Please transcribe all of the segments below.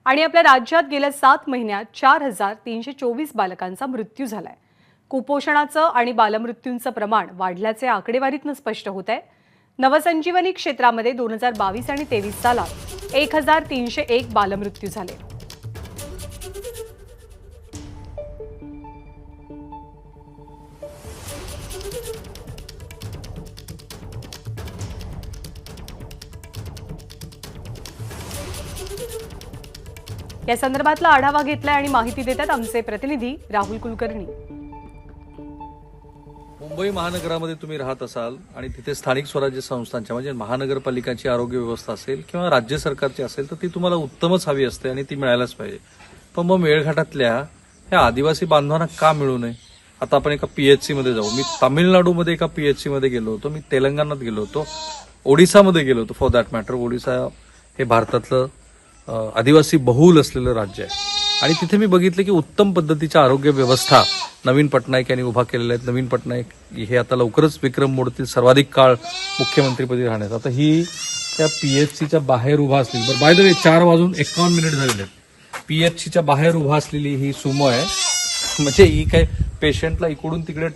आणि आपल्या राज्यात गेल्या 7 महिन्यात 4324 बालकांचा मृत्यू झालाय। कुपोषणाचं आणि बालमृत्यूंचं प्रमाण वाढल्याचे आकडेवारीतून स्पष्ट होत आहे। नवसंजीवनी क्षेत्रामध्ये 2022 आणि 23 सालात 1301 बालमृत्यू झाले। या संदर्भातला आढावा घेतलाय आणि माहिती देतात आमचे प्रतिनिधी राहुल कुलकर्णी। मुंबई महानगरामध्ये तुम्ही राहत असाल आणि तिथे स्थानिक स्वराज्य संस्थांच्या म्हणजे महानगरपालिकांची आरोग्य व्यवस्था असेल किंवा राज्य सरकारची असेल तर ती तुम्हाला उत्तमच हवी असते आणि ती मिळायलाच पाहिजे। पण मग मेळघाटातल्या ह्या आदिवासी बांधवांना का मिळू नये? आता आपण एका पीएचसी मध्ये जाऊ। मी तामिळनाडूमध्ये एका पीएचसी मध्ये गेलो होतो, मी तेलंगणात गेलो होतो, ओडिसामध्ये गेलो होतो। फॉर दॅट मॅटर ओडिसा हे भारतातलं आदिवासी बहुल असलेलं राज्य आहे आणि तिथे मी बघितलं की उत्तम पद्धतीच्या आरोग्य व्यवस्था नवीन पटनायक यांनी उभा केलेल्या आहेत। नवीन पटनायक हे आता लवकरच विक्रम मोडतील सर्वाधिक काळ मुख्यमंत्रीपदी राहण्यात। आता ही त्या पीएचसीच्या बाहेर उभा असलेली, बरं बाय द वे 4:51 झालेले आहेत, पीएचसीच्या बाहेर उभा असलेली ही सुमो आहे। म्हणजे ही काय पेशंटला इकडून तिकडे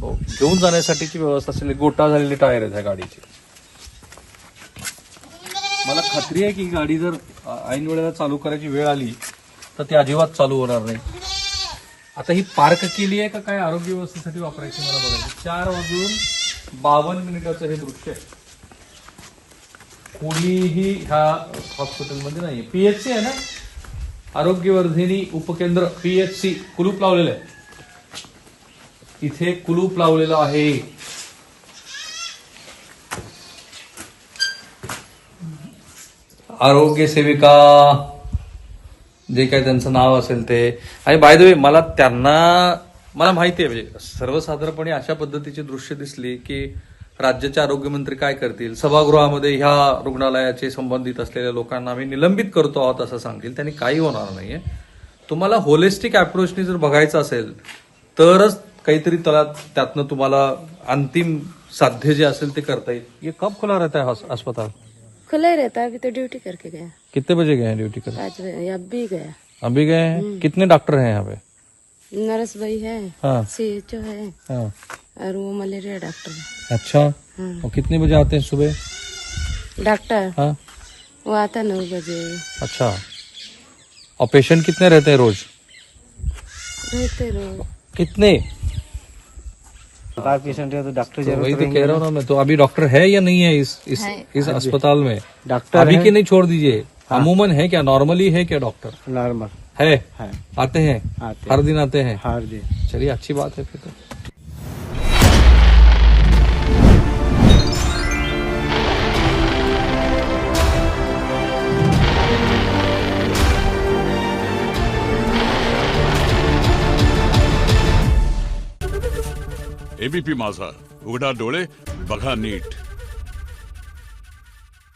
घेऊन जाण्यासाठीची व्यवस्था असलेली गोटा झालेली टायर आहे त्या गाडीची। मला खात्री आहे की गाडी जर ऐन वेळेला चालू करायची वेळ आली तर ती अजिबात चालू होणार नाही। आता ही पार्क केली आहे का काय आरोग्य व्यवस्थेसाठी वापरायची मला बघायची। 4:52 हे दृश्य आहे। कोणीही ह्या हॉस्पिटलमध्ये नाही। पीएचसी आहे ना, आरोग्यवर्धिनी उपकेंद्र पीएचसी, कुलूप लावलेलं आहे, इथे कुलूप लावलेलं आहे। आरोग्य सेविका जे काय त्यांचं नाव असेल ते। आणि बाय द वे मला माहिती आहे, म्हणजे सर्वसाधारणपणे अशा पद्धतीची दृश्य दिसली की राज्याचे आरोग्यमंत्री काय करतील, सभागृहामध्ये ह्या रुग्णालयाचे संबंधित असलेल्या लोकांना आम्ही निलंबित करतो आहोत असं सांगतील। त्यांनी काही होणार नाहीये। तुम्हाला होलिस्टिक अप्रोचनी जर बघायचं असेल तरच काहीतरी त्यातनं तुम्हाला अंतिम साध्य जे असेल ते करता येईल। ये कब खुला रहता है अस्पताल? खुला ही रहता है। अभी तो ड्यूटी करके गया। कितने बजे गए हैं ड्यूटी करके? 5 बजे। अब भी गया। अभी गए हैं। कितने डॉक्टर हैं यहाँ पे? नर्स भाई है, हाँ सीएचओ है, हाँ। और वो मलेरिया डॉक्टर है। अच्छा, और कितने बजे आते हैं सुबह? डॉक्टर हाँ वो आता 9 बजे। अच्छा, और पेशेंट कितने रहते हैं रोज? रहते लोग कितने? पेशेंट है तो डॉक्टर तो वही तो कह रहा हूँ ना मैं। तो अभी डॉक्टर है या नहीं है इस अस्पताल में? डॉक्टर अभी के नहीं छोड़ दीजिए। अमूमन है क्या, नॉर्मली है क्या डॉक्टर? नॉर्मल है, है, आते हैं आते हर दिन आते हैं। हर दिन। चलिए अच्छी बात है फिर तो। एबीपी माझा, उघडा डोळे बघा नीट।